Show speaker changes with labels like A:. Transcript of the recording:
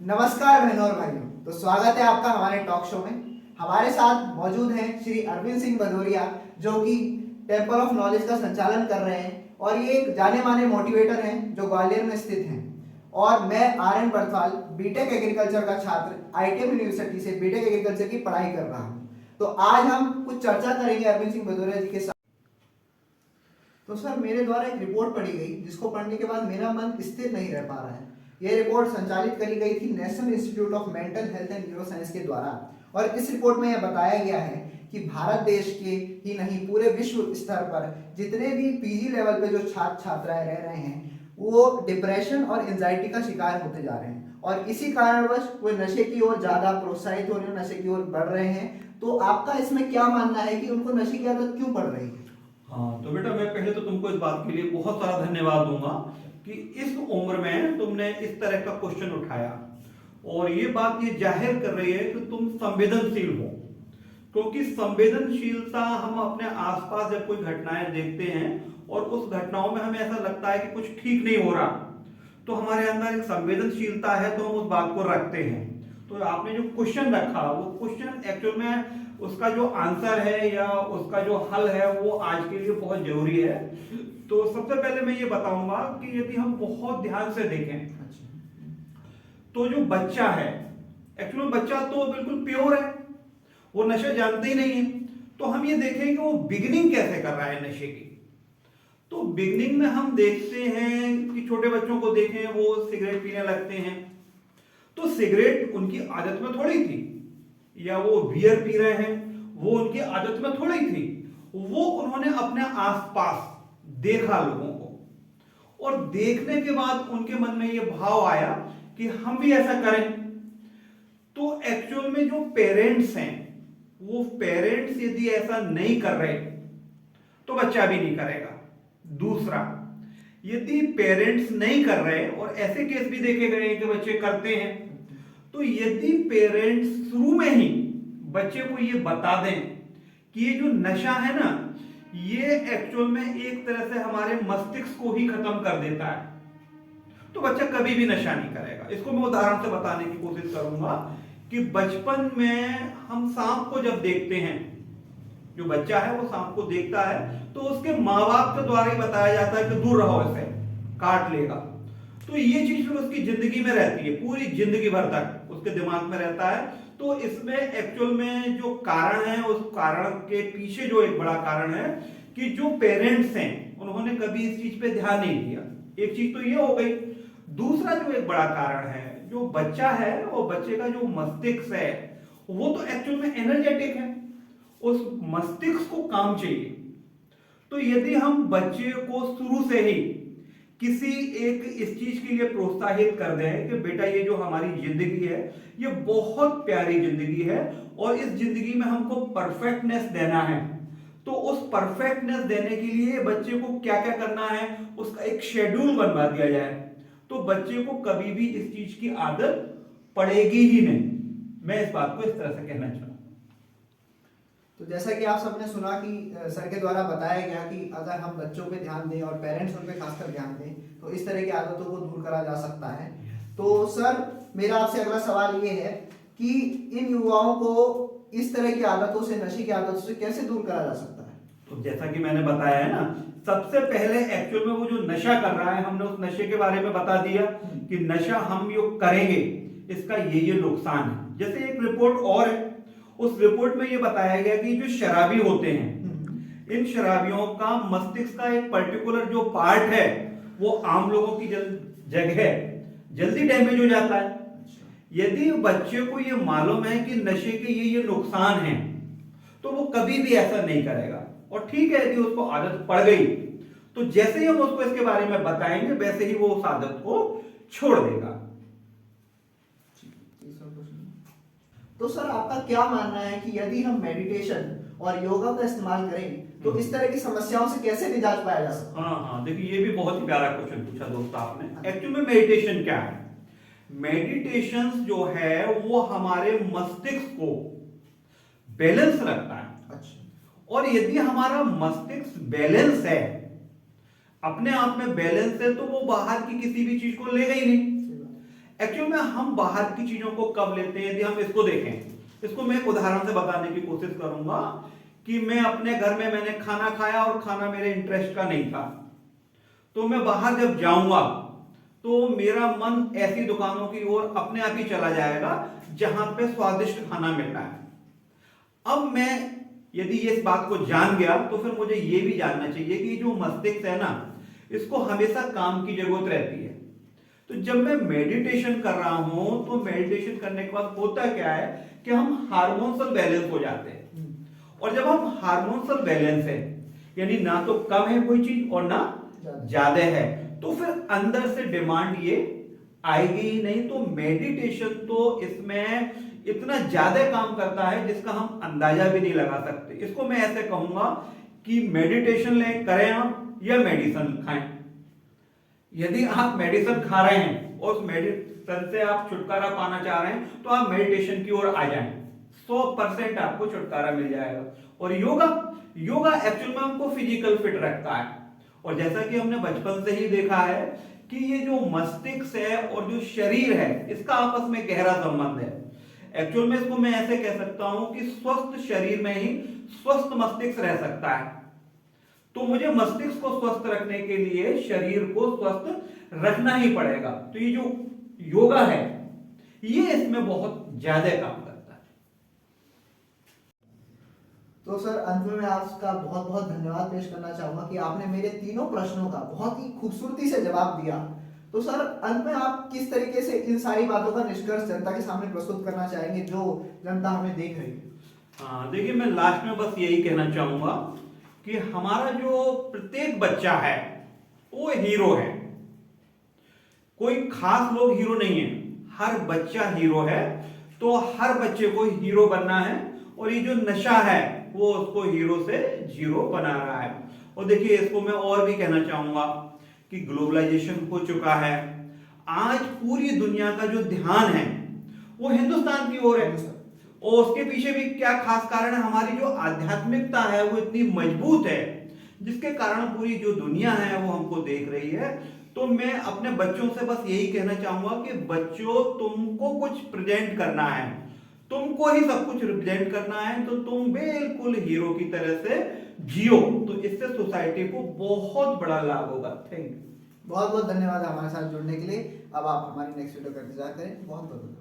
A: नमस्कार बहनों और भाइयों। तो स्वागत है आपका हमारे टॉक शो में। हमारे साथ मौजूद हैं श्री अरविंद सिंह भदौरिया, जो कि टेम्पल ऑफ नॉलेज का संचालन कर रहे हैं और ये एक जाने माने मोटिवेटर हैं जो ग्वालियर में स्थित हैं। और मैं are N Barthwal BTech agriculture का छात्र आईटीएम यूनिवर्सिटी से बीटेक एग्रीकल्चर की पढ़ाई कर रहा हूँ। तो आज हम कुछ चर्चा करेंगे अरविंद सिंह भदौरिया जी के साथ। तो सर, मेरे द्वारा एक रिपोर्ट पढ़ी गई जिसको पढ़ने के बाद मेरा मन स्थिर नहीं रह पा रहा है। यह रिपोर्ट संचालित करी गई थी national institute of mental health and neuroscience के द्वारा। और इस रिपोर्ट में यह बताया गया है कि भारत देश के ही नहीं पूरे विश्व स्तर पर जितने भी पीजी लेवल पे जो छात्र छात्राएं रह रहे हैं वो डिप्रेशन और एंजाइटी का शिकार होते जा रहे हैं और इसी कारणवश वो नशे की ओर ज्यादा प्रोत्साहित हो रहे हैं, नशे की ओर बढ़ रहे हैं। तो आपका इसमें क्या मानना है कि उनको नशे की आदत क्यों पड़ रही है?
B: हाँ, तो बेटा मैं पहले तो तुमको इस बात के लिए बहुत सारा धन्यवाद दूंगा कि इस उम्र में तुमने इस तरह का क्वेश्चन उठाया और ये बात ये जाहिर कर रही है कि तुम संवेदनशील हो। क्योंकि संवेदनशीलता हम अपने आसपास जब कोई घटनाएं देखते हैं और उस घटनाओं में हमें ऐसा लगता है कि कुछ ठीक नहीं हो रहा, तो हमारे अंदर एक संवेदनशीलता है, तो हम उस बात को रखते हैं। तो आपने जो क्वेश्चन रखा वो क्वेश्चन एक्चुअल में उसका जो आंसर है या उसका जो हल है वो आज के लिए बहुत जरूरी है। तो सबसे पहले मैं ये बताऊंगा कि यदि हम बहुत ध्यान से देखें तो जो बच्चा है, एक्चुअली बच्चा तो बिल्कुल प्योर है, वो नशा जानते ही नहीं है। तो हम ये देखें कि वो बिगिनिंग कैसे कर रहा है नशे की। तो बिगिनिंग में हम देखते हैं कि छोटे बच्चों को देखें वो सिगरेट पीने लगते हैं। तो सिगरेट उनकी आदत में थोड़ी थी, या वो बियर पी रहे हैं वो उनकी आदत में थोड़ी थी, वो उन्होंने अपने आसपास देखा लोगों को और देखने के बाद उनके मन में ये भाव आया कि हम भी ऐसा करें। तो एक्चुअल में जो पेरेंट्स हैं वो पेरेंट्स यदि ऐसा नहीं कर रहे तो बच्चा भी नहीं करेगा। दूसरा, यदि पेरेंट्स नहीं कर रहे और ऐसे केस भी देखे गए कि बच्चे करते हैं, तो यदि पेरेंट्स शुरू में ही बच्चे को ये बता दें कि ये जो नशा है ना, ये एक्चुअल में एक तरह से हमारे मस्तिष्क को ही खत्म कर देता है, तो बच्चा कभी भी नशा नहीं करेगा। इसको मैं उदाहरण से बताने की कोशिश करूंगा कि बचपन में हम सांप को जब देखते हैं, जो बच्चा है वो सांप को देखता है तो उसके माँ बाप के द्वारा ही बताया जाता है कि दूर रहो, ऐसे काट लेगा। तो ये चीज फिर उसकी जिंदगी में रहती है, पूरी जिंदगी भर तक उसके दिमाग में रहता है। तो इसमें एक्चुअल में जो कारण है, उस कारण के पीछे जो एक बड़ा कारण है कि जो पेरेंट्स हैं उन्होंने कभी इस चीज पे ध्यान नहीं दिया। एक चीज तो ये हो गई। दूसरा जो एक बड़ा कारण है, जो बच्चा है वो बच्चे का जो मस्तिष्क है वो तो एक्चुअल में एनर्जेटिक है, उस मस्तिष्क को काम चाहिए। तो यदि हम बच्चे को शुरू से ही किसी एक इस चीज के लिए प्रोत्साहित कर दें कि बेटा ये जो हमारी जिंदगी है ये बहुत प्यारी जिंदगी है और इस जिंदगी में हमको परफेक्टनेस देना है, तो उस परफेक्टनेस देने के लिए बच्चे को क्या क्या करना है उसका एक शेड्यूल बनवा दिया जाए, तो बच्चे को कभी भी इस चीज की आदत पड़ेगी ही नहीं। मैं इस बात को इस तरह से कहना चाहूँ।
A: तो जैसा कि आप सबने सुना कि सर के द्वारा बताया गया कि अगर हम बच्चों पे ध्यान दें और पेरेंट्स उन पे खासकर ध्यान दें तो इस तरह की आदतों को दूर करा जा सकता है। तो सर, मेरा आपसे अगला सवाल ये है कि इन युवाओं को इस तरह की आदतों से, नशे की आदतों से कैसे दूर करा जा सकता है?
B: तो जैसा कि मैंने बताया है ना, सबसे पहले एक्चुअल में वो जो नशा कर रहा है हमने उस नशे के बारे में बता दिया कि नशा हम जो करेंगे इसका ये नुकसान है। जैसे एक रिपोर्ट और है, उस रिपोर्ट में ये बताया गया कि जो शराबी होते हैं, इन शराबियों का मस्तिष्क का एक पर्टिकुलर जो पार्ट है वो आम लोगों की जगह जल्दी डैमेज हो जाता है। यदि बच्चे को ये मालूम है कि नशे के ये नुकसान है तो वो कभी भी ऐसा नहीं करेगा। और ठीक है, यदि उसको आदत पड़ गई तो जैसे ही हम उसको इसके बारे में बताएंगे वैसे ही वो उस आदत को छोड़ देगा।
A: तो सर, आपका क्या मानना है कि यदि हम मेडिटेशन और योगा का इस्तेमाल करें तो इस तरह की समस्याओं से कैसे निजात पाया जा सकता है?
B: हाँ, देखिए ये भी बहुत ही प्यारा क्वेश्चन पूछा दोस्त आपने। एक्चुअली में मेडिटेशन क्या है? मेडिटेशन जो है वो हमारे मस्तिष्क को बैलेंस रखता है। अच्छा। और यदि हमारा मस्तिष्क बैलेंस है, अपने आप में बैलेंस है, तो वो बाहर की किसी भी चीज को लेगा ही नहीं। एक्चुअल में हम बाहर की चीजों को कब लेते हैं, यदि हम इसको देखें, इसको मैं एक उदाहरण से बताने की कोशिश करूंगा कि मैं अपने घर में मैंने खाना खाया और खाना मेरे इंटरेस्ट का नहीं था, तो मैं बाहर जब जाऊंगा तो मेरा मन ऐसी दुकानों की ओर अपने आप ही चला जाएगा जहां पे स्वादिष्ट खाना मिल रहा है। अब मैं यदि ये इस बात को जान गया तो फिर मुझे ये भी जानना चाहिए कि जो मस्तिष्क है ना, इसको हमेशा काम की जरूरत रहती है। तो जब मैं मेडिटेशन कर रहा हूं तो मेडिटेशन करने के बाद होता क्या है कि हम हार्मोनल बैलेंस हो जाते हैं, और जब हम हार्मोनल बैलेंस है यानी ना तो कम है कोई चीज और ना ज्यादा है, तो फिर अंदर से डिमांड ये आएगी ही नहीं। तो मेडिटेशन तो इसमें इतना ज्यादा काम करता है जिसका हम अंदाजा भी नहीं लगा सकते। इसको मैं ऐसे कहूंगा कि मेडिटेशन ले करें आप या मेडिसिन खाएं। यदि आप मेडिसिन खा रहे हैं और उस मेडिसिन से आप छुटकारा पाना चाह रहे हैं तो आप मेडिटेशन की ओर आ जाएं, 100% आपको छुटकारा मिल जाएगा। और योगा एक्चुअल में हमको फिजिकल फिट रखता है, और जैसा कि हमने बचपन से ही देखा है कि ये जो मस्तिष्क है और जो शरीर है इसका आपस में गहरा संबंध है। एक्चुअल में इसको मैं ऐसे कह सकता हूं कि स्वस्थ शरीर में ही स्वस्थ मस्तिष्क रह सकता है। तो मुझे मस्तिष्क को स्वस्थ रखने के लिए शरीर को स्वस्थ रखना ही पड़ेगा। तो ये जो योगा है ये इसमें बहुत ज्यादा काम करता है।
A: तो सर अंत में मैं आपका बहुत बहुत धन्यवाद पेश करना चाहूंगा कि आपने मेरे तीनों प्रश्नों का बहुत ही खूबसूरती से जवाब दिया। तो सर अंत में आप किस तरीके से इन सारी बातों का निष्कर्ष जनता के सामने प्रस्तुत करना चाहेंगे जो जनता हमें देख रही है?
B: हाँ देखिए, मैं लास्ट में बस यही कहना चाहूंगा कि हमारा जो प्रत्येक बच्चा है वो हीरो है। कोई खास लोग हीरो नहीं है, हर बच्चा हीरो है। तो हर बच्चे को हीरो बनना है, और ये जो नशा है वो उसको हीरो से जीरो बना रहा है। और देखिए, इसको मैं और भी कहना चाहूंगा कि ग्लोबलाइजेशन हो चुका है। आज पूरी दुनिया का जो ध्यान है वो हिंदुस्तान की ओर है, और उसके पीछे भी क्या खास कारण है, हमारी जो आध्यात्मिकता है वो इतनी मजबूत है जिसके कारण पूरी जो दुनिया है वो हमको देख रही है। तो मैं अपने बच्चों से बस यही कहना चाहूंगा कि बच्चों, तुमको कुछ प्रेजेंट करना है, तुमको ही सब कुछ रिप्रेजेंट करना है, तो तुम बिल्कुल हीरो की तरह से जियो। तो इससे सोसाइटी को बहुत बड़ा लाभ होगा। Thank you.
A: बहुत बहुत धन्यवाद हमारे साथ जुड़ने के लिए। अब आप हमारी नेक्स्ट वीडियो का इंतजार करें। बहुत बहुत धन्यवाद।